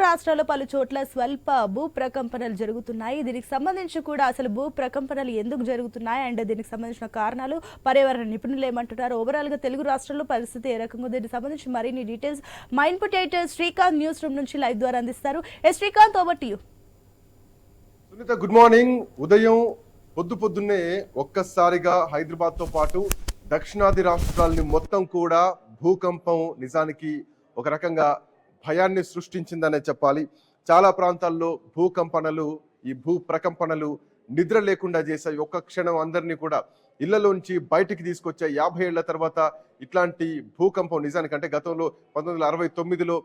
రాష్ట్రాల్లో పలు చోట్ల స్వల్ప భూ ప్రకంపనలు జరుగుతున్నాయి. దీనికి సంబంధించి కూడా అసలు భూ ప్రకంపనలు ఎందుకు జరుగుతున్నాయి అండ్ దీనికి సంబంధించిన కారణాలు పర్యావరణ నిపుణులు ఏమంటున్నారు, ఓవరాల్ గా తెలుగు రాష్ట్రాల్లో పరిస్థితి ఏ రకంగా, దీనికి సంబంధించి మరిన్ని డీటెయిల్స్ మా input editor Srikanth newsroom నుంచి లైవ్ ద్వారా అందిస్తారు. Srikanth, over to you. Sunitha, good morning. ఉదయం పొద్దున్నే ఒక్కసారిగా హైదరాబాద్ తో పాటు దక్షిణాది రాష్ట్రాలని మొత్తం కూడా భూకంపం నిజానికి ఒక రకంగా భయాన్ని సృష్టించిందనే చెప్పాలి. చాలా ప్రాంతాల్లో భూకంపనలు, ఈ భూ ప్రకంపనలు నిద్ర లేకుండా చేశాయి. ఒక్క క్షణం అందరినీ కూడా ఇళ్లలోంచి బయటికి తీసుకొచ్చాయి. 50 ఏళ్ల తర్వాత ఇట్లాంటి భూకంపం నిజానికంటే గతంలో 1969లో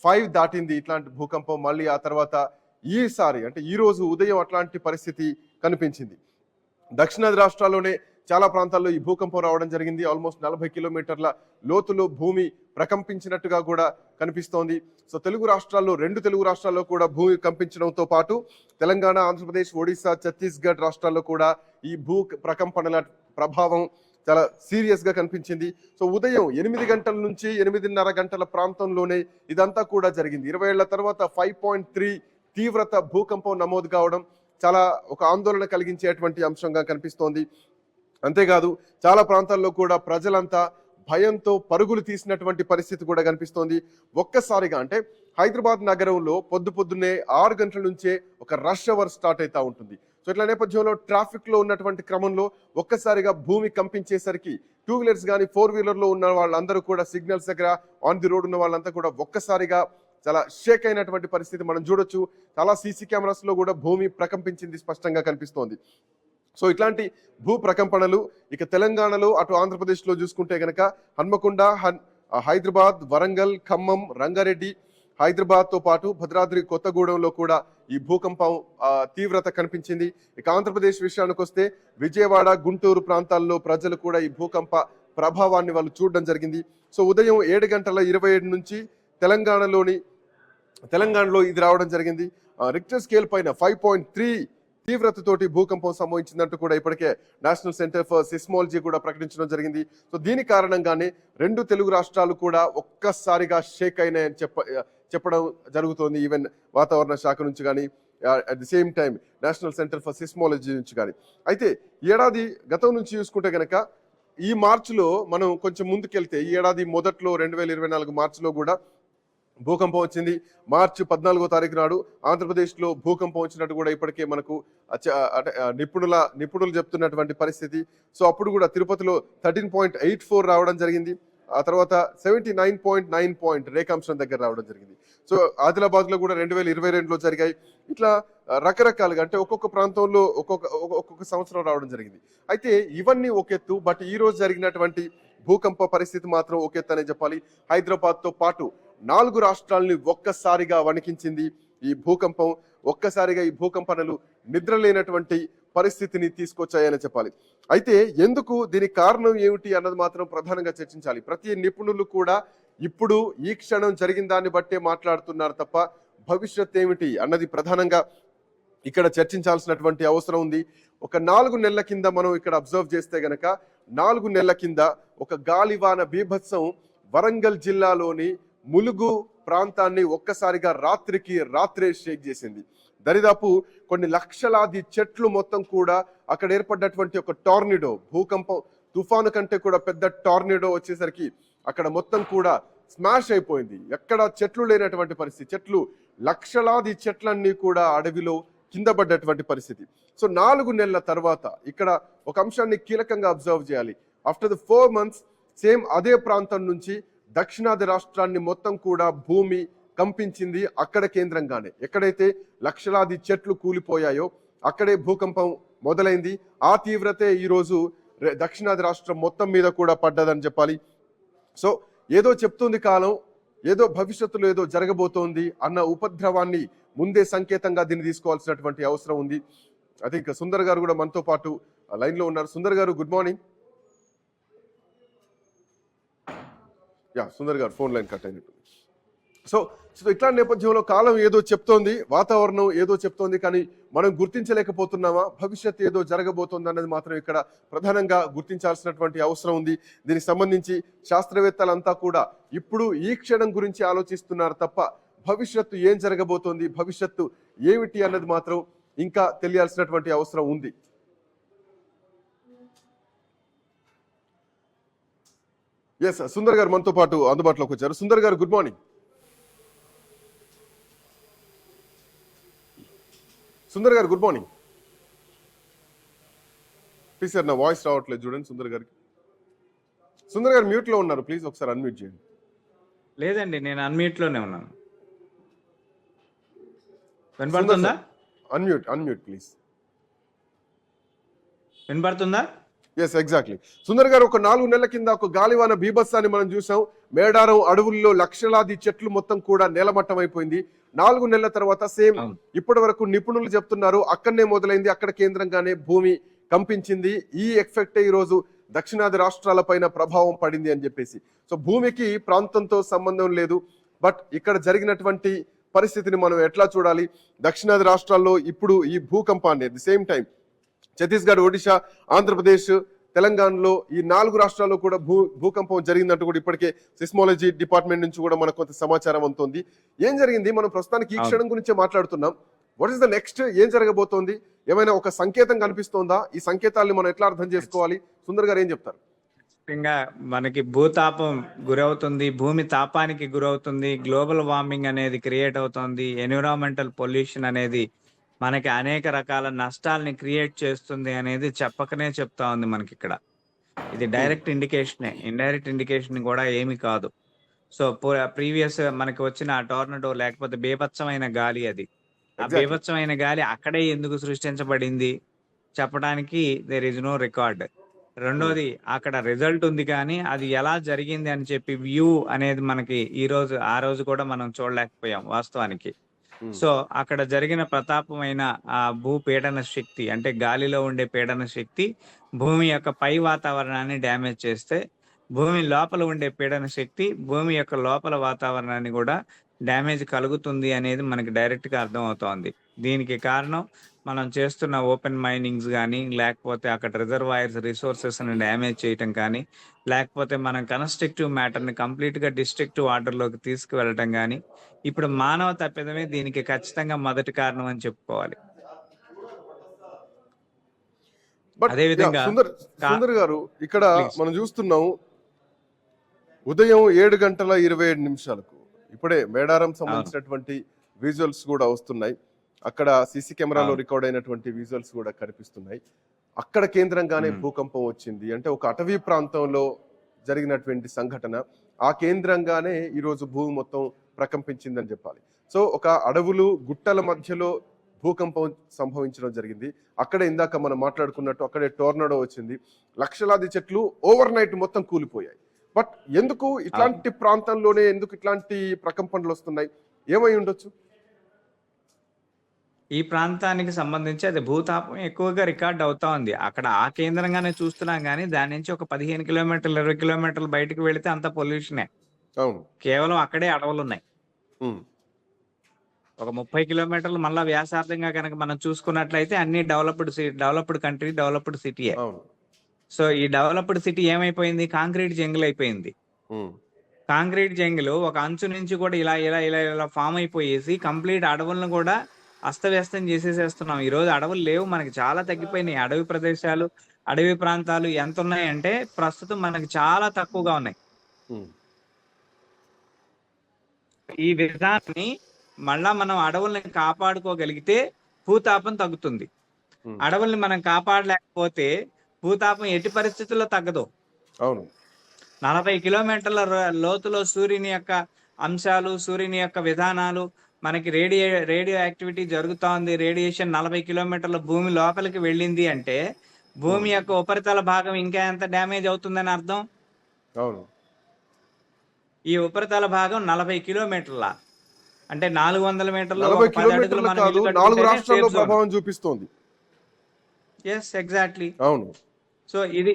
5 దాటింది ఇట్లాంటి భూకంపం. మళ్ళీ ఆ తర్వాత ఈసారి అంటే ఈ రోజు ఉదయం అట్లాంటి పరిస్థితి కనిపించింది. దక్షిణాది రాష్ట్రాల్లోనే చాలా ప్రాంతాల్లో ఈ భూకంపం రావడం జరిగింది. ఆల్మోస్ట్ 40 కిలోమీటర్ల లోతులో భూమి ప్రకంపించినట్టుగా కూడా కనిపిస్తోంది. సో రెండు తెలుగు రాష్ట్రాల్లో కూడా భూమి కంపించడంతో పాటు తెలంగాణ, ఆంధ్రప్రదేశ్, ఒడిశా, ఛత్తీస్గఢ్ రాష్ట్రాల్లో కూడా ఈ భూ ప్రకంపనల ప్రభావం చాలా సీరియస్ గా కనిపించింది. సో ఉదయం 8 గంటల నుంచి 8:30 గంటల ప్రాంతంలోనే ఇదంతా కూడా జరిగింది. 20 ఏళ్ల తర్వాత 5.3 తీవ్రత భూకంపం నమోదు కావడం చాలా ఒక ఆందోళన కలిగించేటువంటి అంశంగా కనిపిస్తోంది. అంతేకాదు చాలా ప్రాంతాల్లో కూడా ప్రజలంతా భయంతో పరుగులు తీసినటువంటి పరిస్థితి కూడా కనిపిస్తోంది. ఒక్కసారిగా అంటే హైదరాబాద్ నగరంలో పొద్దున్నే 6 గంటల నుంచే ఒక రష్ అవర్ స్టార్ట్ అవుతా ఉంటుంది. సో ఇట్లా నేపథ్యంలో ట్రాఫిక్ లో ఉన్నటువంటి క్రమంలో ఒక్కసారిగా భూమి కంపించేసరికి 2 వీలర్స్ కానీ 4 వీలర్లో ఉన్న వాళ్ళందరూ కూడా సిగ్నల్స్ దగ్గర ఆన్ ది రోడ్ ఉన్న వాళ్ళంతా కూడా ఒక్కసారిగా చాలా షేక్ అయినటువంటి పరిస్థితి మనం చూడొచ్చు. చాలా సీసీ కెమెరాస్ లో కూడా భూమి ప్రకంపించింది స్పష్టంగా కనిపిస్తోంది. సో ఇట్లాంటి భూ ప్రకంపనలు ఇక తెలంగాణలో అటు ఆంధ్రప్రదేశ్లో చూసుకుంటే గనక హన్మకొండ, హైదరాబాద్, వరంగల్, ఖమ్మం, రంగారెడ్డి, హైదరాబాద్తో పాటు భద్రాద్రి కొత్తగూడెంలో కూడా ఈ భూకంపం తీవ్రత కనిపించింది. ఇక ఆంధ్రప్రదేశ్ విషయానికి వస్తే విజయవాడ, గుంటూరు ప్రాంతాల్లో ప్రజలు కూడా ఈ భూకంప ప్రభావాన్ని వాళ్ళు చూడడం జరిగింది. సో ఉదయం 7:27 నుంచి తెలంగాణలో ఇది రావడం జరిగింది. రిక్టర్ స్కేల్ పైన 5.3 తీవ్రతతోటి భూకంపం సంభవించిందంటూ కూడా ఇప్పటికే నేషనల్ సెంటర్ ఫర్ సిస్మాలజీ కూడా ప్రకటించడం జరిగింది. సో దీని కారణంగానే 2 తెలుగు రాష్ట్రాలు కూడా ఒక్కసారిగా షేక్ అయినాయని చెప్పడం జరుగుతోంది. ఈవెన్ వాతావరణ శాఖ నుంచి కానీ at the same time national centre for seismology నుంచి కానీ. అయితే ఏడాది గతం నుంచి చూసుకుంటే కనుక ఈ మార్చిలో మనం కొంచెం ముందుకెళ్తే ఈ ఏడాది మొదట్లో 2024 మార్చిలో కూడా భూకంపం వచ్చింది. మార్చి 14వ తారీఖు నాడు ఆంధ్రప్రదేశ్లో భూకంపం వచ్చినట్టు కూడా ఇప్పటికే మనకు నిపుణులు చెప్తున్నటువంటి పరిస్థితి. సో అప్పుడు కూడా తిరుపతిలో 13.84 రావడం జరిగింది. ఆ తర్వాత 79.9 రేఖాంశం దగ్గర రావడం జరిగింది. సో ఆదిలాబాద్ లో కూడా 2022లో జరిగాయి. ఇట్లా రకరకాలుగా అంటే ఒక్కొక్క ప్రాంతంలో ఒక్కొక్క సంవత్సరం రావడం జరిగింది. అయితే ఇవన్నీ ఒక ఎత్తు, బట్ ఈ రోజు జరిగినటువంటి భూకంప పరిస్థితి మాత్రం ఒక ఎత్తు అనే చెప్పాలి. హైదరాబాద్ తో పాటు 4 రాష్ట్రాలని ఒక్కసారిగా వణికించింది ఈ భూకంపం. ఒక్కసారిగా ఈ భూకంపనలు నిద్రలేనటువంటి పరిస్థితిని తీసుకొచ్చాయని చెప్పాలి. అయితే ఎందుకు, దీనికి కారణం ఏమిటి అన్నది మాత్రం ప్రధానంగా చర్చించాలి. ప్రతి నిపుణులు కూడా ఇప్పుడు ఈ క్షణం జరిగిన దాన్ని బట్టే మాట్లాడుతున్నారు తప్ప భవిష్యత్ ఏమిటి అన్నది ప్రధానంగా ఇక్కడ చర్చించాల్సినటువంటి అవసరం ఉంది. ఒక 4 నెలల కింద మనం ఇక్కడ అబ్జర్వ్ చేస్తే గనక 4 నెలల కింద ఒక గాలివాన బీభత్సం వరంగల్ జిల్లాలోని ములుగు ప్రాంతాన్ని ఒక్కసారిగా రాత్రే షేక్ చేసింది. దరిదాపు కొన్ని లక్షలాది చెట్లు మొత్తం కూడా అక్కడ ఏర్పడ్డటువంటి ఒక టార్నిడో, భూకంపం తుఫాను కంటే కూడా పెద్ద టార్నిడో వచ్చేసరికి అక్కడ మొత్తం కూడా స్మాష్ అయిపోయింది. ఎక్కడ చెట్లు లేనటువంటి పరిస్థితి, లక్షలాది చెట్లన్నీ కూడా అడవిలో కింద పడ్డటువంటి పరిస్థితి. సో 4 నెలల తర్వాత ఇక్కడ ఒక అంశాన్ని కీలకంగా అబ్జర్వ్ చేయాలి. ఆఫ్టర్ ద 4 months సేమ్ అదే ప్రాంతం నుంచి దక్షిణాది రాష్ట్రాన్ని మొత్తం కూడా భూమి కంపించింది. అక్కడ కేంద్రంగానే ఎక్కడైతే లక్షలాది చెట్లు కూలిపోయాయో అక్కడే భూకంపం మొదలైంది. ఆ తీవ్రతే ఈరోజు దక్షిణాది రాష్ట్రం మొత్తం మీద కూడా పడ్డదని చెప్పాలి. సో ఏదో చెప్తుంది కాలం, ఏదో భవిష్యత్తులో ఏదో జరగబోతోంది అన్న ఉపద్రవాన్ని ముందే సంకేతంగా దీన్ని తీసుకోవాల్సినటువంటి అవసరం ఉంది. ఐ థింక్ సుందర్ గారు కూడా మనతో పాటు లైన్ లో ఉన్నారు. Sundar garu, good morning. Sundar garu phone line cut అయినట్టు. సో ఇట్లా నేపథ్యంలో కాలం ఏదో చెప్తోంది, వాతావరణం ఏదో చెప్తోంది, కానీ మనం గుర్తించలేకపోతున్నామా? భవిష్యత్తు ఏదో జరగబోతోంది అన్నది మాత్రం ఇక్కడ ప్రధానంగా గుర్తించాల్సినటువంటి అవసరం ఉంది. దీనికి సంబంధించి శాస్త్రవేత్తలంతా కూడా ఇప్పుడు ఈ క్షణం గురించి ఆలోచిస్తున్నారు తప్ప భవిష్యత్తు ఏం జరగబోతోంది, భవిష్యత్తు ఏమిటి అన్నది మాత్రం ఇంకా తెలియాల్సినటువంటి అవసరం ఉంది. ఎస్, సుందర్ గారు మనతో పాటు అందుబాటులోకి వచ్చారు. Sundar garu, good morning. Sundar garu, good morning. Please sir, నా వాయిస్ రావట్లేదు చూడండి సుందర్ గారికి. సుందర్ గారు మ్యూట్ లో ఉన్నారు, ప్లీజ్ ఒకసారి అన్మ్యూట్ చేయండి. లేదండి, నేను అన్మ్యూట్ లోనే ఉన్నాను. వినపడుతుందా? Unmute please. వినపడుతుందా? Yes, exactly. సుందర్ గారు, ఒక 4 నెలల కింద ఒక గాలివాన బీభత్సాన్ని మనం చూసాం. మేడారం అడవుల్లో లక్షలాది చెట్లు మొత్తం కూడా నేలమట్టం అయిపోయింది. 4 నెలల తర్వాత సేమ్ ఇప్పటి వరకు నిపుణులు చెప్తున్నారు అక్కడనే మొదలైంది, అక్కడ కేంద్రంగానే భూమి కంపించింది. ఈ ఎఫెక్టే ఈ రోజు దక్షిణాది రాష్ట్రాల పైన ప్రభావం పడింది అని చెప్పేసి. సో భూమికి ప్రాంతంతో సంబంధం లేదు, బట్ ఇక్కడ జరిగినటువంటి పరిస్థితిని మనం ఎట్లా చూడాలి? దక్షిణాది రాష్ట్రాల్లో ఇప్పుడు ఈ భూకంపాన్ని at the same time Chhattisgarh, Odisha, Andhra Pradesh, తెలంగాణలో ఈ 4 రాష్ట్రాల్లో కూడా భూకంపం జరిగిందంటూ కూడా ఇప్పటికే సిస్మాలజీ డిపార్ట్మెంట్ నుంచి కూడా మనకు కొంత సమాచారం అందుతోంది. ఏం జరిగింది? మనం ప్రస్తుతానికి ఈ క్షణం గురించే మాట్లాడుతున్నాం. What is the next? ఏం జరగబోతోంది? ఏమైనా ఒక సంకేతం కనిపిస్తోందా? ఈ సంకేతాల్ని మనం ఎట్లా అర్థం చేసుకోవాలి? సుందర్ గారు ఏం చెప్తారు? మనకి భూతాపం గురవుతుంది, భూమి తాపానికి గురవుతుంది, గ్లోబల్ వార్మింగ్ అనేది క్రియేట్ అవుతుంది, ఎన్విరాన్మెంటల్ పొల్యూషన్ అనేది మనకి అనేక రకాల నష్టాలని క్రియేట్ చేస్తుంది అనేది చెప్పకనే చెప్తా ఉంది మనకి ఇక్కడ. ఇది డైరెక్ట్ ఇండికేషనే, ఇండైరెక్ట్ ఇండికేషన్ కూడా ఏమి కాదు. సో ప్రీవియస్ మనకి వచ్చిన ఆ టోర్నడో లేకపోతే బీభత్సమైన గాలి, అది ఆ బీభత్సమైన గాలి అక్కడే ఎందుకు సృష్టించబడింది చెప్పడానికి దేర్ ఇస్ నో రికార్డ్. రెండోది, అక్కడ రిజల్ట్ ఉంది కానీ అది ఎలా జరిగింది అని చెప్పి వ్యూ అనేది మనకి ఆ రోజు కూడా మనం చూడలేకపోయాం వాస్తవానికి. సో అక్కడ జరిగిన ప్రతాపమైన ఆ భూపీడన శక్తి, అంటే గాలిలో ఉండే పీడన శక్తి భూమి యొక్క పై వాతావరణాన్ని డ్యామేజ్ చేస్తే, భూమి లోపల ఉండే పీడన శక్తి భూమి యొక్క లోపల వాతావరణాన్ని కూడా డ్యామేజ్ కలుగుతుంది అనేది మనకి డైరెక్ట్ గా అర్థం అవుతోంది. దీనికి కారణం మనం చేస్తున్న ఓపెన్ మైనింగ్స్ కానీ, లేకపోతే అక్కడ రిజర్వాయర్స్ రిసోర్సెస్ ని డ్యామేజ్ చేయటం కానీ, లేకపోతే మనం కన్స్ట్రక్టివ్ మ్యాటర్ ని కంప్లీట్ గా డిస్ట్రక్టివ్ ఆర్డర్ లోకి తీసుకువెళ్ళటం కానీ, ఇప్పుడు మానవ తప్పిదమే దీనికి ఖచ్చితంగా మొదటి కారణం అని చెప్పుకోవాలి. అదేవిధంగా సుందర్ గారు, ఇక్కడ మనం చూస్తున్నాం ఉదయం 7:27 ఇప్పుడే మేడారం సంబంధించినటువంటి విజువల్స్ కూడా వస్తున్నాయి. అక్కడ సీసీ కెమెరాలో రికార్డ్ అయినటువంటి విజువల్స్ కూడా కనిపిస్తున్నాయి. అక్కడ కేంద్రంగానే భూకంపం వచ్చింది. అంటే ఒక అటవీ ప్రాంతంలో జరిగినటువంటి సంఘటన, ఆ కేంద్రంగానే ఈరోజు భూమి మొత్తం ప్రకంపించిందని చెప్పాలి. సో ఒక అడవులు, గుట్టల మధ్యలో భూకంపం సంభవించడం జరిగింది. అక్కడే ఇందాక మనం మాట్లాడుకున్నట్టు అక్కడే టోర్నడో వచ్చింది. లక్షలాది చెట్లు ఓవర్ నైట్ మొత్తం కూలిపోయాయి. బట్ ఎందుకు ఇట్లాంటి ప్రాంతంలోనే ఎందుకు ఇట్లాంటి ప్రకంపనలు వస్తున్నాయి? ఏమై ఉండొచ్చు? ఈ ప్రాంతానికి సంబంధించి అది భూతాపం ఎక్కువగా రికార్డ్ అవుతా ఉంది. అక్కడ ఆ కేంద్రంగానే చూస్తున్నాం కానీ దాని నుంచి ఒక 15 కిలోమీటర్లు 20 కిలోమీటర్లు బయటకు వెళితే అంత పొల్యూషనే. కేవలం అక్కడే అడవులు ఉన్నాయి. ఒక 30 కిలోమీటర్లు మళ్ళా వ్యాసార్థంగా కనుక మనం చూసుకున్నట్లయితే అన్ని డెవలప్డ్ కంట్రీ, డెవలప్డ్ సిటీయే. సో ఈ డెవలప్డ్ సిటీ ఏమైపోయింది? కాంక్రీట్ జంగిల్ అయిపోయింది. కాంక్రీట్ జంగిల్ ఒక అంచు నుంచి కూడా ఇలా ఇలా ఇలా ఇలా ఫామ్ అయిపోయేసి కంప్లీట్ అడవులను కూడా అస్తవ్యస్తం చేసేసేస్తున్నాం. ఈ రోజు అడవులు లేవు, మనకి చాలా తగ్గిపోయినాయి. అడవి ప్రదేశాలు, అడవి ప్రాంతాలు ఎంత ఉన్నాయంటే ప్రస్తుతం మనకి చాలా తక్కువగా ఉన్నాయి. ఈ విధానాన్ని మళ్ళా మనం అడవుల్ని కాపాడుకోగలిగితే భూతాపం తగ్గుతుంది. అడవుల్ని మనం కాపాడలేకపోతే భూతాపం ఎట్టి పరిస్థితుల్లో తగ్గదు. 40 కిలోమీటర్ల లోతులో సూర్యుని యొక్క అంశాలు, సూర్యుని యొక్క విధానాలు, మనకి రేడియో యాక్టివిటీ జరుగుతా ఉంది. రేడియేషన్ 40 కిలోమీటర్ల భూమి లోపలికి వెళ్ళింది అంటే భూమి యొక్క ఉపరితల భాగం ఇంకా ఎంత డ్యామేజ్ అవుతుందని అర్థం. ఈ ఉపరితల భాగం 40 కిలోమీటర్ల అంటే 400 మీటర్లు చూపిస్తుంది. Yes, exactly. సో ఇది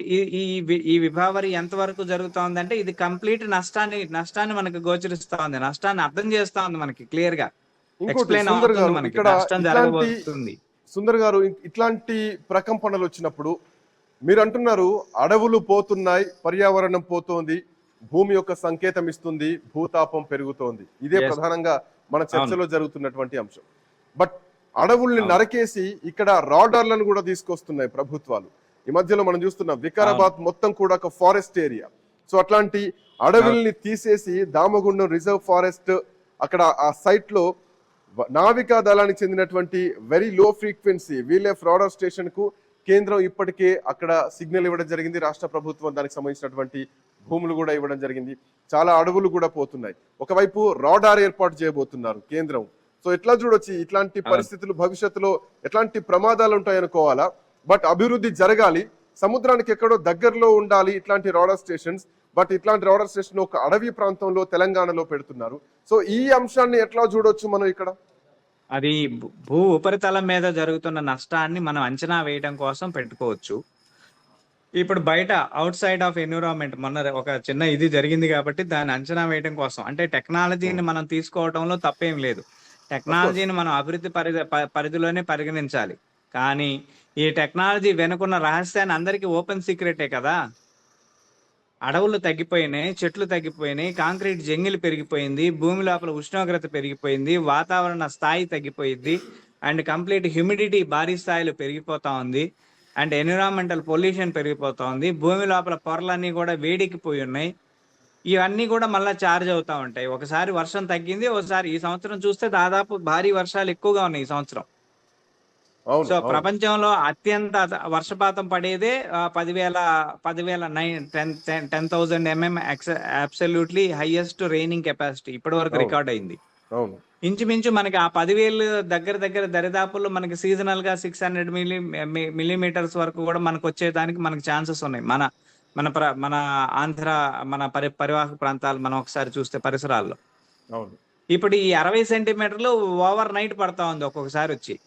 ఈ విభావరి ఎంత వరకు జరుగుతా ఉందంటే ఇది కంప్లీట్ నష్టాన్ని మనకి గోచరిస్తా ఉంది, నష్టాన్ని అర్థం చేస్తా ఉంది, మనకి క్లియర్ గా ఎక్స్ప్లెయిన్ అవుతుంది మనకి నష్టం జరగబోతుంది. సుందర్ గారు, ఇట్లాంటి ప్రకంపనలు వచ్చినప్పుడు మీరు అంటున్నారు అడవులు పోతున్నాయి, పర్యావరణం పోతోంది, భూమి యొక్క సంకేతం ఇస్తుంది, భూతాపం పెరుగుతోంది. ఇదే ప్రధానంగా మన చర్చలో జరుగుతున్నటువంటి అంశం. బట్ అడవుల్ని నరకేసి ఇక్కడ రాడార్లను కూడా తీసుకొస్తున్నాయి ప్రభుత్వాలు. ఈ మధ్యలో మనం చూస్తున్నాం వికారాబాద్ మొత్తం కూడా ఒక ఫారెస్ట్ ఏరియా. సో అట్లాంటి అడవుల్ని తీసేసి దామగుండం రిజర్వ్ ఫారెస్ట్ అక్కడ ఆ సైట్ లో నావికా దళానికి చెందినటువంటి very low frequency VLF radar station కు కేంద్రం ఇప్పటికే అక్కడ సిగ్నల్ ఇవ్వడం జరిగింది. రాష్ట్ర ప్రభుత్వం దానికి సంబంధించినటువంటి భూములు కూడా ఇవ్వడం జరిగింది. చాలా అడవులు కూడా పోతున్నాయి. ఒకవైపు రాడార్ ఏర్పాటు చేయబోతున్నారు కేంద్రం. సో ఎట్లా చూడొచ్చు ఇట్లాంటి పరిస్థితులు భవిష్యత్తులో ఎట్లాంటి ప్రమాదాలు ఉంటాయనుకోవాలా? బట్ అభివృద్ధి జరగాలి, సముద్రానికి ఎక్కడో దగ్గరలో ఉండాలి ఇట్లాంటి రాడార్ స్టేషన్స్. బట్ ఇట్లాంటి రాడార్ స్టేషన్ ఒక అడవి ప్రాంతంలో తెలంగాణలో పెడుతున్నారు. సో ఈ అంశాన్ని ఎట్లా చూడొచ్చు మనం ఇక్కడ? అది భూ ఉపరితలం మీద జరుగుతున్న నష్టాన్ని మనం అంచనా వేయడం కోసం పెట్టుకోవచ్చు. ఇప్పుడు బయట అవుట్ సైడ్ ఆఫ్ ఎన్విరాన్మెంట్ మొన్న ఒక చిన్న ఇది జరిగింది కాబట్టి దాన్ని అంచనా వేయడం కోసం, అంటే టెక్నాలజీని మనం తీసుకోవడంలో తప్పేం లేదు. టెక్నాలజీని మనం అభివృద్ధి పరిధిలోనే పరిగణించాలి. కానీ ఈ టెక్నాలజీ వెనుకున్న రహస్యాన్ని అందరికీ ఓపెన్ సీక్రెటే కదా. అడవులు తగ్గిపోయినాయి, చెట్లు తగ్గిపోయినాయి, కాంక్రీట్ జంగిల్ పెరిగిపోయింది, భూమి లోపల ఉష్ణోగ్రత పెరిగిపోయింది, వాతావరణ స్థాయి తగ్గిపోయింది, అండ్ కంప్లీట్ హ్యూమిడిటీ భారీ స్థాయిలో పెరిగిపోతా ఉంది, అండ్ ఎన్విరాన్మెంటల్ పొల్యూషన్ పెరిగిపోతా ఉంది, భూమి లోపల పొరలన్నీ కూడా వేడెక్కిపోయి ఉన్నాయి. ఇవన్నీ కూడా మళ్ళీ ఛార్జ్ అవుతా ఉంటాయి. ఒకసారి వర్షం తగ్గింది, ఒకసారి ఈ సంవత్సరం చూస్తే దాదాపు భారీ వర్షాలు ఎక్కువగా ఉన్నాయి ఈ సంవత్సరం. సో ప్రపంచంలో అత్యంత వర్షపాతం పడేదే 10,000 mm absolutely highest raining capacity ఇప్పటి వరకు రికార్డ్ అయింది. ఇంచుమించు మనకి ఆ 10,000 దగ్గర దరిదాపుల్లో మనకి సీజనల్ గా 600 మిల్లీమీటర్స్ వరకు కూడా మనకు వచ్చేదానికి మనకి ఛాన్సెస్ ఉన్నాయి. మన ఆంధ్ర మన పరివాహక ప్రాంతాలు మనం ఒకసారి చూస్తే పరిసరాల్లో ఇప్పుడు ఈ 60 సెంటీమీటర్లు ఓవర్ నైట్ పడతా ఉంది ఒక్కొక్కసారి వచ్చి.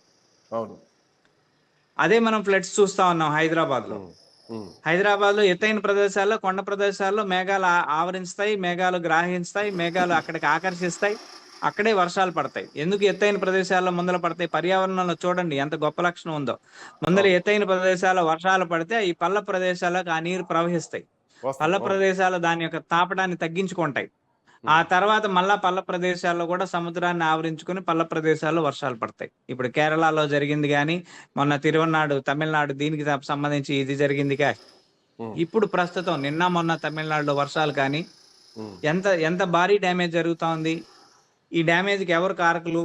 అదే మనం ఫ్లడ్స్ చూస్తా ఉన్నాం హైదరాబాద్ లో ఎత్తైన ప్రదేశాల్లో, కొండ ప్రదేశాల్లో మేఘాలు ఆవరిస్తాయి, మేఘాలు గ్రాహిస్తాయి, మేఘాలు అక్కడికి ఆకర్షిస్తాయి, అక్కడే వర్షాలు పడతాయి. ఎందుకు ఎత్తైన ప్రదేశాల్లో ముందల పడతాయి? పర్యావరణంలో చూడండి ఎంత గొప్ప లక్షణం ఉందో. ముందర ఎత్తైన ప్రదేశాల్లో వర్షాలు పడితే ఈ పల్ల ప్రదేశాలకు ఆ నీరు ప్రవహిస్తాయి. పల్ల ప్రదేశాలు దాని యొక్క తాపడాన్ని తగ్గించుకుంటాయి. ఆ తర్వాత మళ్ళా పల్ల ప్రదేశాల్లో కూడా సముద్రాన్ని ఆవరించుకుని పల్ల ప్రదేశాల్లో వర్షాలు పడతాయి. ఇప్పుడు కేరళలో జరిగింది కానీ, మొన్న తిరువన్నాడు తమిళనాడు దీనికి సంబంధించి ఇది జరిగిందిగా. ఇప్పుడు ప్రస్తుతం నిన్న మొన్న తమిళనాడులో వర్షాలు కానీ ఎంత భారీ డ్యామేజ్ జరుగుతా ఉంది. ఈ డ్యామేజ్కి ఎవరు కారకులు?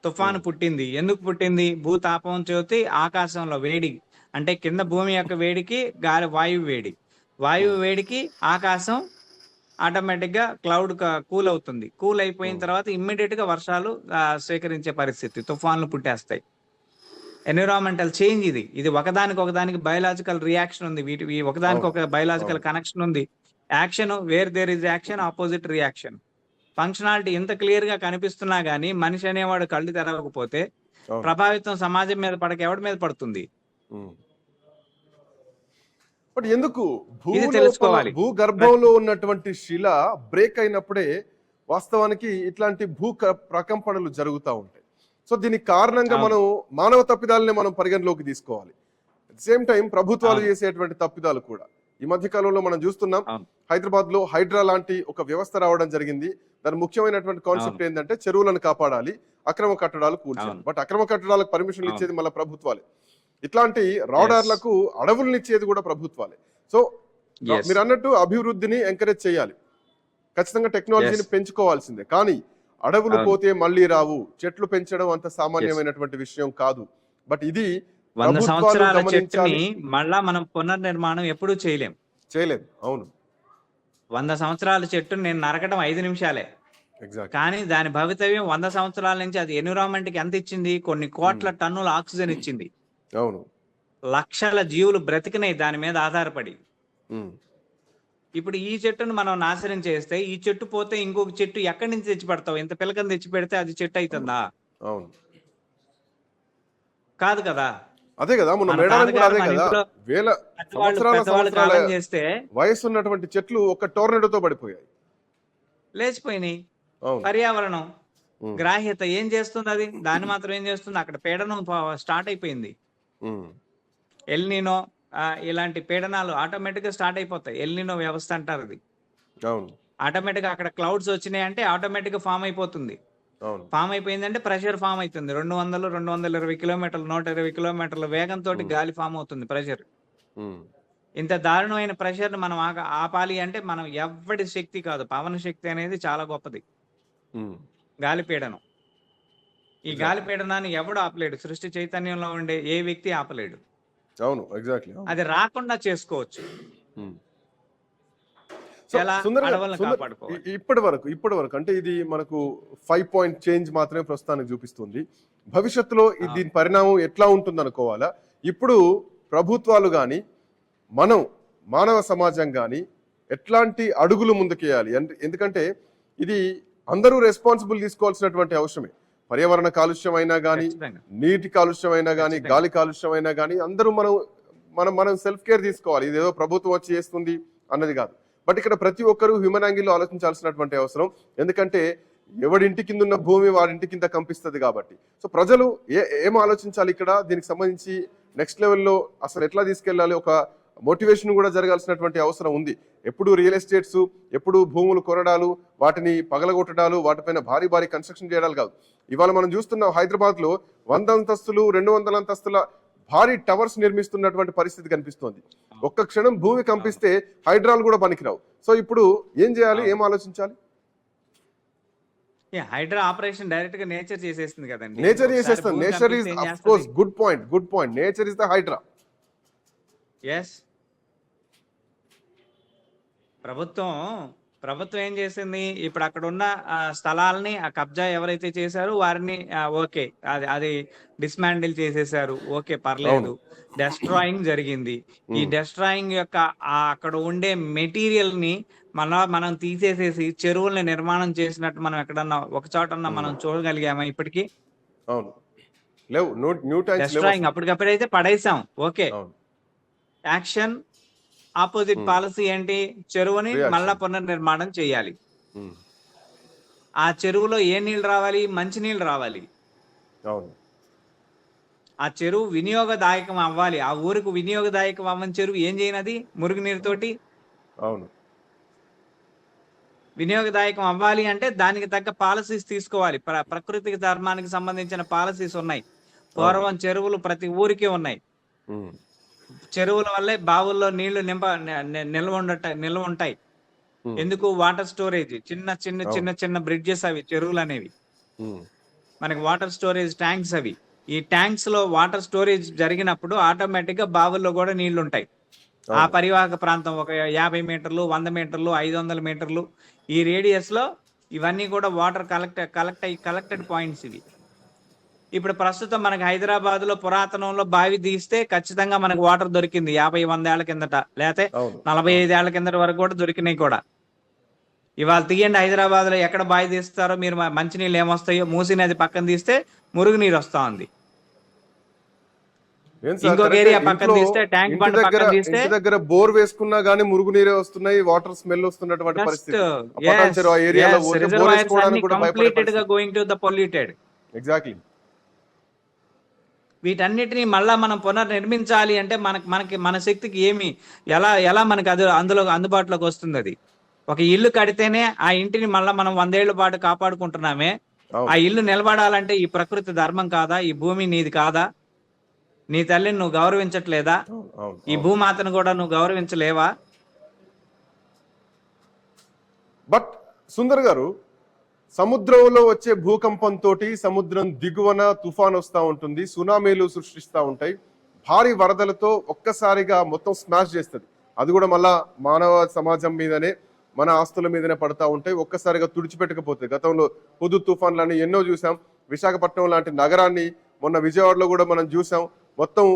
తుఫాను పుట్టింది. ఎందుకు పుట్టింది? భూతాపం చేతి ఆకాశంలో వేడి, అంటే కింద భూమి యొక్క వేడికి గాలి వాయువు వేడికి ఆకాశం ఆటోమేటిక్ గా క్లౌడ్ కూల్ అవుతుంది. కూల్ అయిపోయిన తర్వాత ఇమ్మీడియట్ గా వర్షాలు స్వీకరించే పరిస్థితి, తుఫాన్లు పుట్టేస్తాయి. ఎన్విరాన్మెంటల్ చేంజ్ ఇది ఒకదానికి బయలాజికల్ రియాక్షన్ ఉంది. వీటి ఒకదానికి ఒక బయలాజికల్ కనెక్షన్ ఉంది. Action where there is action, opposite reaction. Functionality ఇంత క్లియర్ గా కనిపిస్తున్నా గానీ మనిషి అనేవాడు కళ్ళు తెరవకపోతే ప్రభావితం సమాజం మీద పడక ఎవడి మీద పడుతుంది? బట్ ఎందుకు భూగర్భంలో ఉన్నటువంటి శిల బ్రేక్ అయినప్పుడే వాస్తవానికి ఇట్లాంటి ప్రకంపనలు జరుగుతూ ఉంటాయి. సో దీనికి కారణంగా మనం మానవ తప్పిదాలని మనం పరిగణలోకి తీసుకోవాలి. సేమ్ టైం ప్రభుత్వాలు చేసేటువంటి తప్పిదాలు కూడా. ఈ మధ్య కాలంలో మనం చూస్తున్నాం హైదరాబాద్ లో హైడ్రా లాంటి ఒక వ్యవస్థ రావడం జరిగింది. దాని ముఖ్యమైనటువంటి కాన్సెప్ట్ ఏంటంటే చెరువులను కాపాడాలి, అక్రమ కట్టడాలు కూల్చాలి. బట్ అక్రమ కట్టడాలకు పర్మిషన్లు ఇచ్చేది మళ్ళీ ప్రభుత్వాలే. ఇట్లాంటి రాడార్లకు అడవులను ఇచ్చేది కూడా ప్రభుత్వాలే. సో మీరు అన్నట్టు అభివృద్ధిని ఎంకరేజ్ చేయాలి, ఖచ్చితంగా టెక్నాలజీని పెంచుకోవాల్సిందే. కానీ అడవులు పోతే మళ్ళీ రావు. చెట్లు పెంచడం అంత సామాన్యమైనటువంటి విషయం కాదు. బట్ ఇది 100 సంవత్సరాల చెట్టుని మళ్ళా మనం పునర్నిర్మాణం ఎప్పుడూ చేయలేం. అవును, 100 సంవత్సరాల చెట్టును నేను నరకడం 5 నిమిషాలే. కానీ దాని భవితవ్యం 100 సంవత్సరాల నుంచి అది ఎన్విరాన్మెంట్ కి ఎంత ఇచ్చింది? కొన్ని కోట్ల టన్నుల ఆక్సిజన్ ఇచ్చింది. అవును, లక్షల జీవులు బ్రతికినాయి దాని మీద ఆధారపడి. ఇప్పుడు ఈ చెట్టును మనం నాశనం చేస్తే, ఈ చెట్టు పోతే ఇంకొక చెట్టు ఎక్కడి నుంచి తెచ్చి పెడతావు? ఇంత పిలకని తెచ్చి పెడితే అది చెట్టు అవుతుందా? అవును, కాదు కదా. అదే కదా, మన మేడారం కూడా అదే కదా. వేల సంవత్సరాల చేస్తే వయసు ఉన్నటువంటి చెట్లు ఒక టోర్నడోతో పడిపోయాయి, లేచిపోయినాయి. పర్యావరణం గ్రాహ్యత ఏం చేస్తుంది? అది దాన్ని మాత్రం ఏం చేస్తుంది? అక్కడ పీడనం స్టార్ట్ అయిపోయింది. ఎల్నినో ఇలాంటి పీడనాలు ఆటోమేటిక్ గా స్టార్ట్ అయిపోతాయి. ఎల్నినో వ్యవస్థ అంటారు అది. ఆటోమేటిక్ గా అక్కడ క్లౌడ్స్ వచ్చినాయి అంటే ఆటోమేటిక్ గా ఫామ్ అయిపోతుంది. అవును. ఫామ్ అయిపోయిందంటే ప్రెషర్ ఫామ్ అవుతుంది. 200, 220 కిలోమీటర్లు, 120 కిలోమీటర్ల వేగంతో గాలి ఫామ్ అవుతుంది ప్రెషర్. ఉమ్, ఇంత దారుణమైన ప్రెషర్‌ని మనం ఆపాలి అంటే మనం ఎవ్వడి శక్తి కాదు. పవన శక్తి అనేది చాలా గొప్పది. ఉమ్, గాలిపీడనం. ఈ ఎగ్జాక్ట్లీ. గాలిపీడనాన్ని ఎవడు ఆపలేడు. సృష్టి చైతన్యంలో ఉండే ఏ వ్యక్తి ఆపలేడు. అవును, ఎగ్జాక్ట్లీ. అవును. అది రాకుండా చేసుకోవచ్చు. ఉమ్. సో ఎలా? సుందర్ గారు, అడవులను కాపాడుకోవాలి. ఇప్పటి వరకు అంటే ఇది మనకు 5 పాయింట్ చేంజ్ మాత్రమే ప్రస్తుతానికి చూపిస్తుంది. భవిష్యత్తులో దీని పరిణామం ఎట్లా ఉంటుంది అనుకోవాలా? ఇప్పుడు ప్రభుత్వాలు కానీ మనం మానవ సమాజం కానీ ఎట్లాంటి అడుగులు ముందుకేయాలి? ఎందుకంటే ఇది అందరూ రెస్పాన్సిబుల్ తీసుకోవాల్సినటువంటి అవసరమే. పర్యావరణ కాలుష్యం అయినా కానీ, ఖచ్చితంగా. నీటి కాలుష్యం అయినా కానీ, ఖచ్చితంగా. గాలి కాలుష్యం అయినా కానీ అందరూ మనం సెల్ఫ్ కేర్ తీసుకోవాలి. ఇదేదో ప్రభుత్వం వచ్చి చేస్తుంది అన్నది కాదు. బట్ ఇక్కడ ప్రతి ఒక్కరూ హ్యూమన్ యాంగిల్లో ఆలోచించాల్సినటువంటి అవసరం. ఎందుకంటే ఎవడింటి కింద ఉన్న భూమి వాడింటి కింద కంపిస్తుంది కాబట్టి. సో ప్రజలు ఏం ఆలోచించాలి ఇక్కడ? దీనికి సంబంధించి నెక్స్ట్ లెవెల్లో అసలు ఎట్లా తీసుకెళ్ళాలి? ఒక మోటివేషన్ కూడా జరగాల్సినటువంటి అవసరం ఉంది. ఎప్పుడు రియల్ ఎస్టేట్స్, ఎప్పుడు భూములు కొనడాలు, వాటిని పగలగొట్టడాలు, వాటిపైన భారీ భారీ కన్స్ట్రక్షన్ చేయడాలు కాదు. ఇవాళ మనం చూస్తున్నాం హైదరాబాద్ లో 100 అంతస్తులు 200 అంతస్తుల భారీ టవర్స్ నిర్మిస్తున్నటువంటి పరిస్థితి కనిపిస్తోంది. ఒక్క క్షణం భూమి కంపిస్తే హైడ్రాలు కూడా పనికిరావు. సో ఇప్పుడు ఏం చేయాలి? ఏం ఆలోచించాలి? హైడ్రా ఆపరేషన్ డైరెక్ట్ గా నేచర్ చేసేస్తుంది కదండి. నేచర్ ఒకసారి చేసేస్తుంది. భూమి నేచర్ ఈజ్ కంపిస్తే ఏం ఆఫ్ కోర్స్ చేస్తది? Good point. Nature is the HYDRAA. Yes. ప్రభుత్వం ఏం చేసింది? ఇప్పుడు అక్కడ ఉన్న స్థలాల్ని ఆ కబ్జా ఎవరైతే చేశారో వారిని ఓకే, అది డిస్మాండిల్ చేసేసారు. ఓకే, పర్లేదు. డెస్ట్రాయింగ్ జరిగింది. ఈ డెస్ట్రాయింగ్ యొక్క అక్కడ ఉండే మెటీరియల్ ని మనం తీసేసేసి చెరువుల్ని నిర్మాణం చేసినట్టు మనం ఎక్కడన్నా ఒక చోటన్నా మనం చూడగలిగామా ఇప్పటికీ? అవును, లేవు. న్యూ టైమ్స్ డెస్ట్రాయింగ్ అప్పటికప్పుడైతే పడేసాం. ఓకే. యాక్షన్ ఆపోజిట్ పాలసీ ఏంటి? చెరువుని మళ్ళా పునర్నిర్మాణం చేయాలి. ఆ చెరువులో ఏ నీళ్ళు రావాలి? మంచి నీళ్ళు రావాలి. అవును. ఆ చెరువు వినియోగదాయకం అవ్వాలి. ఆ ఊరికి వినియోగదాయకం అవ్వని చెరువు ఏం చేయనది? మురుగునీరుతోటి. అవును. వినియోగదాయకం అవ్వాలి అంటే దానికి తగ్గ పాలసీస్ తీసుకోవాలి. ప్రకృతికి ధర్మానికి సంబంధించిన పాలసీస్ ఉన్నాయి. పూర్వం చెరువులు ప్రతి ఊరికి ఉన్నాయి. చెరువుల వల్లే బావుల్లో నీళ్లు నిల్వ ఉంటాయి. ఎందుకు? Water storage. చిన్న బ్రిడ్జెస్ అవి చెరువులు అనేవి. మనకి వాటర్ స్టోరేజ్ ట్యాంక్స్ అవి. ఈ ట్యాంక్స్ లో వాటర్ స్టోరేజ్ జరిగినప్పుడు ఆటోమేటిక్ గా బావుల్లో కూడా నీళ్లు ఉంటాయి. ఆ పరివాహక ప్రాంతం ఒక 50 మీటర్లు, 100 మీటర్లు, 500 మీటర్లు ఈ రేడియస్ లో ఇవన్నీ కూడా వాటర్ కలెక్టెడ్ పాయింట్స్ ఇవి. ఇప్పుడు ప్రస్తుతం మనకి హైదరాబాద్ లో పురాతనంలో బావి తీస్తే ఖచ్చితంగా మనకు వాటర్ దొరికింది 50-100 ఏళ్ల కిందట, లేకపోతే 45 ఏళ్ల కిందట వరకు కూడా దొరికినాయి కూడా. ఇవాళ తీయండి హైదరాబాద్ లో ఎక్కడ బావి తీస్తారో మీరు, మంచినీళ్ళు ఏమొస్తాయో మూసీ నది పక్కన తీస్తే మురుగునీరు వస్తా ఉంది. ఇంకొక ఏరియా పక్కన తీస్తే ట్యాంక్ బండ్ పక్కన తీస్తే దగ్గర బోర్ వేసుకున్నా గానీ మురుగునీరే వస్తున్నాయి. వాటర్ స్మెల్ వస్తున్నటువంటి పరిస్థితి. Going to the polluted. Exactly. వీటన్నిటిని మళ్ళా మనం పునర్నిర్మించాలి అంటే మన శక్తికి ఎలా మనకి అందులో అందుబాటులోకి వస్తుంది? అది ఒక ఇల్లు కడితేనే ఆ ఇంటిని మళ్ళా మనం 100 ఏళ్ల పాటు కాపాడుకుంటున్నామే. ఆ ఇల్లు నిలబడాలంటే ఈ ప్రకృతి ధర్మం కాదా? ఈ భూమి నీది కాదా? నీ తల్లిని నువ్వు గౌరవించట్లేదా? ఈ భూమాతను కూడా నువ్వు గౌరవించలేవా? బట్ సుందర్ గారు, సముద్రంలో వచ్చే భూకంపంతో సముద్రం దిగువన తుఫాన్ వస్తూ ఉంటుంది, సునామీలు సృష్టిస్తూ ఉంటాయి, భారీ వరదలతో ఒక్కసారిగా మొత్తం స్మాష్ చేస్తుంది. అది కూడా మళ్ళా మానవ సమాజం మీదనే, మన ఆస్తుల మీదనే పడతా ఉంటాయి. ఒక్కసారిగా తుడిచిపెట్టకపోతుంది. గతంలో హుదూ తుఫాన్లని ఎన్నో చూసాం. విశాఖపట్నం లాంటి నగరాన్ని మొన్న విజయవాడలో కూడా మనం చూసాం. మొత్తం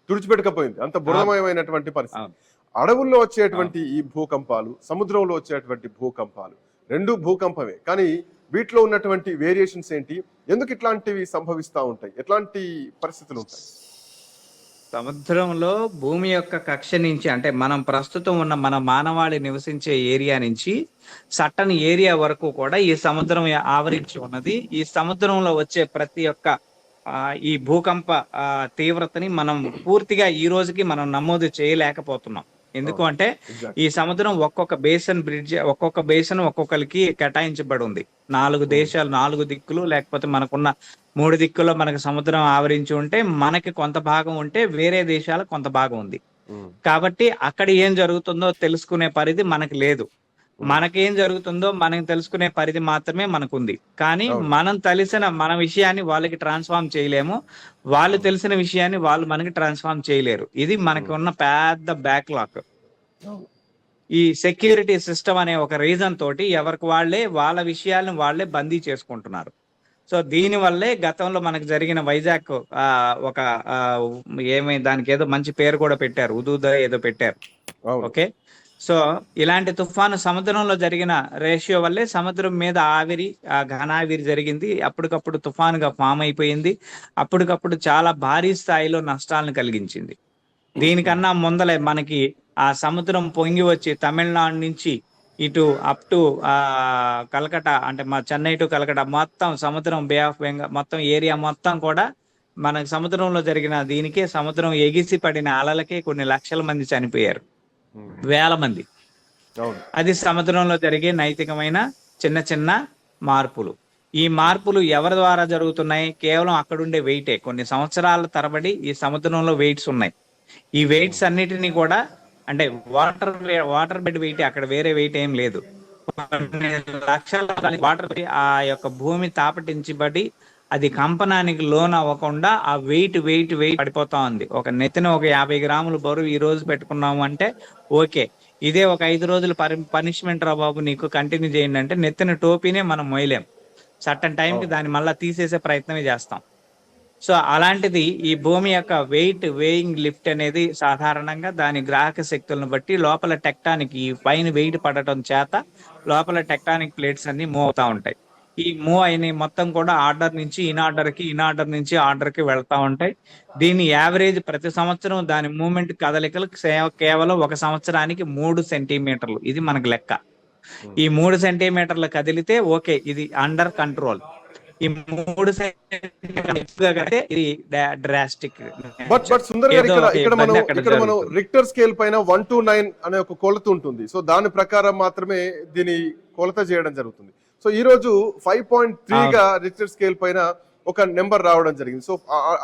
తుడిచిపెట్టకపోయింది. అంత బురదమయమైనటువంటి పరిస్థితి. అడవుల్లో వచ్చేటువంటి ఈ భూకంపాలు, సముద్రంలో వచ్చేటువంటి భూకంపాలు రెండు భూకంపమే. కానీ వీటిలో ఉన్నటువంటి వేరియేషన్స్ ఏంటి? ఎందుకు ఇట్లాంటివి సంభవిస్తూ ఉంటాయి? ఎట్లాంటి పరిస్థితులు ఉంటాయి? సముద్రంలో భూమి యొక్క కక్ష నుంచి, అంటే మనం ప్రస్తుతం ఉన్న మన మానవాళి నివసించే ఏరియా నుంచి సట్టని ఏరియా వరకు కూడా ఈ సముద్రం ఆవరించి ఉన్నది. ఈ సముద్రంలో వచ్చే ప్రతి ఒక్క ఈ భూకంప తీవ్రతని మనం పూర్తిగా ఈ రోజుకి మనం నమోదు చేయలేకపోతున్నాం. ఎందుకు అంటే Exactly. ఈ సముద్రం ఒక్కొక్క బేసన్ ఒక్కొక్కరికి కేటాయించబడి ఉంది. 4 దేశాలు, 4 దిక్కులు, లేకపోతే మనకున్న 3 దిక్కుల్లో మనకు సముద్రం ఆవరించి ఉంటే మనకి కొంత భాగం ఉంటే వేరే దేశాలకు కొంత భాగం ఉంది. కాబట్టి అక్కడ ఏం జరుగుతుందో తెలుసుకునే పరిధి మనకి లేదు. మనకేం జరుగుతుందో మనకి తెలుసుకునే పరిధి మాత్రమే మనకుంది. కానీ మనం మన విషయాన్ని వాళ్ళకి ట్రాన్స్ఫార్మ్ చేయలేము, వాళ్ళు తెలిసిన విషయాన్ని వాళ్ళు మనకి ట్రాన్స్ఫార్మ్ చేయలేరు. ఇది మనకి ఉన్న పెద్ద బ్యాక్లాగ్. ఈ సెక్యూరిటీ సిస్టమ్ అనే ఒక రీజన్ తోటి ఎవరికి వాళ్ళ విషయాలను వాళ్ళే బందీ చేసుకుంటున్నారు. సో దీని వల్లే గతంలో మనకు జరిగిన వైజాగ్ ఒక దానికి ఏదో మంచి పేరు కూడా పెట్టారు, ఉదూద ఏదో పెట్టారు. ఓకే, సో ఇలాంటి తుఫాను సముద్రంలో జరిగిన రేషియో వల్లే సముద్రం మీద ఘనావిరి జరిగింది. అప్పటికప్పుడు తుఫానుగా ఫామ్ అయిపోయింది. అప్పటికప్పుడు చాలా భారీ స్థాయిలో నష్టాలను కలిగించింది. దీనికన్నా ముందలే మనకి ఆ సముద్రం పొంగి వచ్చి తమిళనాడు నుంచి ఇటు అప్ టు కలకటా, అంటే మా చెన్నై టు కలకటా మొత్తం సముద్రం, బే ఆఫ్ బెంగాల్ మొత్తం ఏరియా మొత్తం కూడా మనకి సముద్రంలో జరిగిన దీనికే సముద్రం ఎగిసి పడిన అలలకే కొన్ని లక్షల మంది చనిపోయారు, వేల మంది. అది సముద్రంలో జరిగే నైతికమైన చిన్న చిన్న మార్పులు. ఈ మార్పులు ఎవరి ద్వారా జరుగుతున్నాయి? కేవలం అక్కడుండే వెయిటే. కొన్ని సంవత్సరాల తరబడి ఈ సముద్రంలో వెయిట్స్ ఉన్నాయి. ఈ వెయిట్స్ అన్నిటినీ కూడా, అంటే వాటర్ బెడ్ వెయిట్, అక్కడ వేరే వెయిట్ ఏం లేదు. లక్షల వాటర్ ఆ యొక్క భూమి తాపటించబడి అది కంపనానికి లోన్ అవ్వకుండా ఆ వెయిట్ పడిపోతా ఉంది. ఒక నెత్తిన ఒక 50 గ్రాములు బరువు ఈ రోజు పెట్టుకున్నాము అంటే ఓకే, ఇదే ఒక 5 రోజులు పనిష్మెంట్ రా బాబు నీకు కంటిన్యూ చేయండి అంటే నెత్తిన టోపీనే మనం మోయలేం. సర్టన్ టైంకి దాన్ని మళ్ళీ తీసేసే ప్రయత్నమే చేస్తాం. సో అలాంటిది ఈ భూమి యొక్క వేయింగ్ లిఫ్ట్ అనేది సాధారణంగా దాని గ్రాహక శక్తులను బట్టి లోపల టెక్టానిక్, ఈ పైన వెయిట్ పడటం చేత లోపల టెక్టానిక్ ప్లేట్స్ అన్ని మూవ్ అవుతా ఉంటాయి. ఈ మూవ్ అయిన మొత్తం కూడా ఆర్డర్ నుంచి ఇన్ ఆర్డర్ నుంచి ఆర్డర్ కి వెళ్తా ఉంటాయి. దీని యావరేజ్ ప్రతి సంవత్సరం దాని మూవ్మెంట్ కదలికలు కేవలం ఒక సంవత్సరానికి 3 సెంటీమీటర్లు. ఇది మనకు లెక్క. ఈ 3 సెంటీమీటర్లు కదిలితే ఓకే, ఇది అండర్ కంట్రోల్. ఈ 3 సెంటీమీటర్లు ఇది డ్రాస్టిక్. బట్ సుందర్ గారు, ఇక్కడ మనం రిక్టర్ స్కేల్ పైన 1 to 9 అనే ఒక కొలత ఉంటుంది. సో దాని ప్రకారం మాత్రమే దీని కొలత చేయడం జరుగుతుంది. సో ఈ రోజు 5.3 గా రిక్టర్ స్కేల్ పైన ఒక నెంబర్ రావడం జరిగింది. సో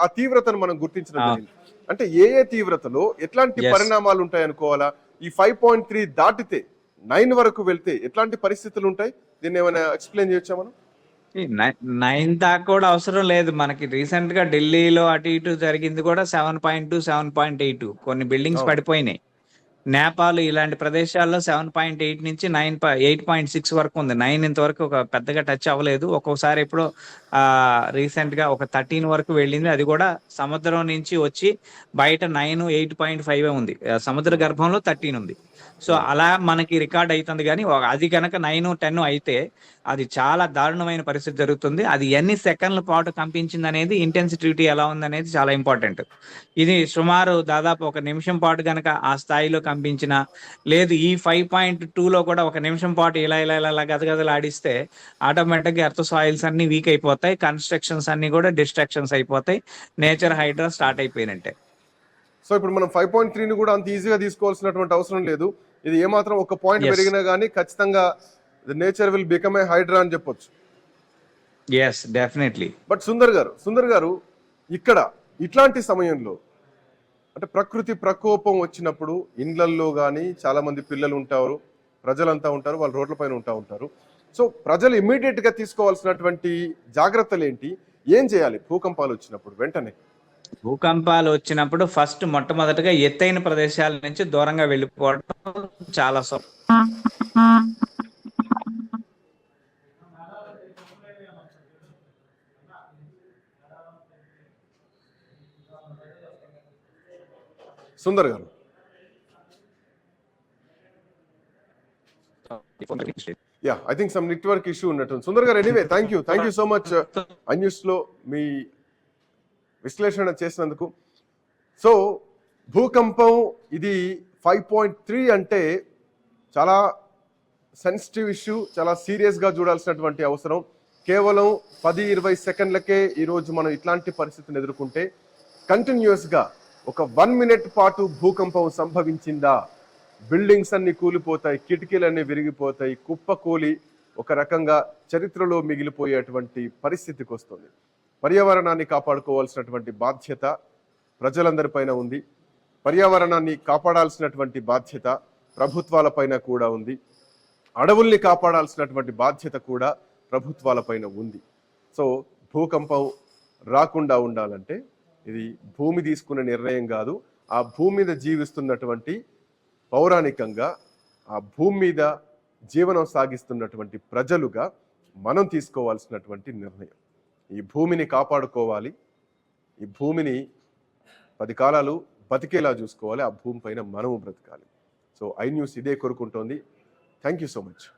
ఆ తీవ్రతను మనం గుర్తించడం జరిగింది. అంటే ఏ తీవ్రతలో ఎట్లాంటి పరిణామాలు ఉంటాయి అనుకోవాలా? ఈ 5.3 దాటితే 9 వరకు వెళ్తే ఎట్లాంటి పరిస్థితులు ఉంటాయి? దీన్ని ఏమైనా ఎక్స్ప్లెయిన్ చేయొచ్చా మనం? 9 దాకా కూడా అవసరం లేదు. మనకి రీసెంట్ గా ఢిల్లీలో అటు ఇటు జరిగింది కూడా 7.2, 7.8. కొన్ని బిల్డింగ్స్ పడిపోయినాయి. నేపాల్ ఇలాంటి ప్రదేశాల్లో 7.8 నుంచి 8.6 వరకు ఉంది. 9 ఇంతవరకు ఒక పెద్దగా టచ్ అవ్వలేదు. ఒక్కొక్కసారి ఎప్పుడో రీసెంట్ గా ఒక 13 వరకు వెళ్ళింది. అది కూడా సముద్రం నుంచి వచ్చి బయట 9, 8.5 ఉంది. సముద్ర గర్భంలో 13 ఉంది. సో అలా మనకి రికార్డ్ అవుతుంది. కానీ అది కనుక 9, 10 అయితే అది చాలా దారుణమైన పరిస్థితి జరుగుతుంది. అది ఎన్ని సెకండ్ల పాటు కంపించింది అనేది, ఇంటెన్సిటీ ఎలా ఉంది అనేది చాలా ఇంపార్టెంట్. ఇది సుమారు దాదాపు 1 నిమిషం పాటు కనుక ఆ స్థాయిలో కంపించిన, లేదు ఈ 5.2లో కూడా 1 నిమిషం పాటు ఇలా గదగదలు ఆడిస్తే ఆటోమేటిక్గా ఎర్త్ సాయిల్స్ అన్ని వీక్ అయిపోతాయి, కన్స్ట్రక్షన్స్ అన్ని కూడా డిస్ట్రక్షన్స్ అయిపోతాయి, నేచర్ హైడ్రా స్టార్ట్ అయిపోయినట్టే. సో ఇప్పుడు మనం 5.3ని కూడా అంత ఈజీగా తీసుకోవాల్సినటువంటి అవసరం లేదు. ఇది ఏమాత్రం ఒక పాయింట్ పెరిగినా గానీ ఖచ్చితంగా nature will become a HYDRAA అని చెప్పొచ్చు. yes definitely. బట్ సుందర్ గారు ఇక్కడ ఇట్లాంటి సమయంలో, అంటే ప్రకృతి ప్రకోపం వచ్చినప్పుడు ఇండ్లల్లో కానీ చాలా మంది పిల్లలు ఉంటారు, ప్రజలంతా ఉంటారు, వాళ్ళు రోడ్ల పైన ఉంటారు. సో ప్రజలు ఇమ్మీడియట్ గా తీసుకోవాల్సినటువంటి జాగ్రత్తలు ఏంటి? ఏం చేయాలి భూకంపాలు వచ్చినప్పుడు? వెంటనే భూకంపాలు వచ్చినప్పుడు మొట్టమొదటిగా ఎత్తైన ప్రదేశాల నుంచి దూరంగా వెళ్ళిపోవడం చాలా Sundar garu. I think some network issue ఉన్నట్టు. Sundar garu, anyway thank you so much అన్యూస్ లో మీ విశ్లేషణ చేసినందుకు. సో భూకంపం ఇది 5.3 అంటే చాలా సెన్సిటివ్ ఇష్యూ, చాలా సీరియస్ గా చూడాల్సినటువంటి అవసరం. కేవలం 10-20 సెకండ్లకే ఈరోజు మనం ఇట్లాంటి పరిస్థితిని ఎదుర్కొంటే, కంటిన్యూస్ గా ఒక 1 మినిట్ పాటు భూకంపం సంభవించిందా బిల్డింగ్స్ అన్ని కూలిపోతాయి, కిటికీలన్నీ విరిగిపోతాయి, కుప్పకూలి ఒక రకంగా చరిత్రలో మిగిలిపోయేటువంటి పరిస్థితికి వస్తుంది. పర్యావరణాన్ని కాపాడుకోవాల్సినటువంటి బాధ్యత ప్రజలందరిపైన ఉంది. పర్యావరణాన్ని కాపాడాల్సినటువంటి బాధ్యత ప్రభుత్వాలపైన కూడా ఉంది. అడవుల్ని కాపాడాల్సినటువంటి బాధ్యత కూడా ప్రభుత్వాలపైన ఉంది. సో భూకంపం రాకుండా ఉండాలంటే ఇది భూమి తీసుకునే నిర్ణయం కాదు. ఆ భూమి మీద జీవిస్తున్నటువంటి పౌరాణికంగా ఆ భూమి మీద జీవనం సాగిస్తున్నటువంటి ప్రజలుగా మనం తీసుకోవాల్సినటువంటి నిర్ణయం. ఈ భూమిని కాపాడుకోవాలి, ఈ భూమిని 10 కాలాలు బతికేలా చూసుకోవాలి, ఆ భూమి పైన మనము బ్రతకాలి. సో ఐ న్యూస్ ఇదే కోరుకుంటోంది. Thank you so much.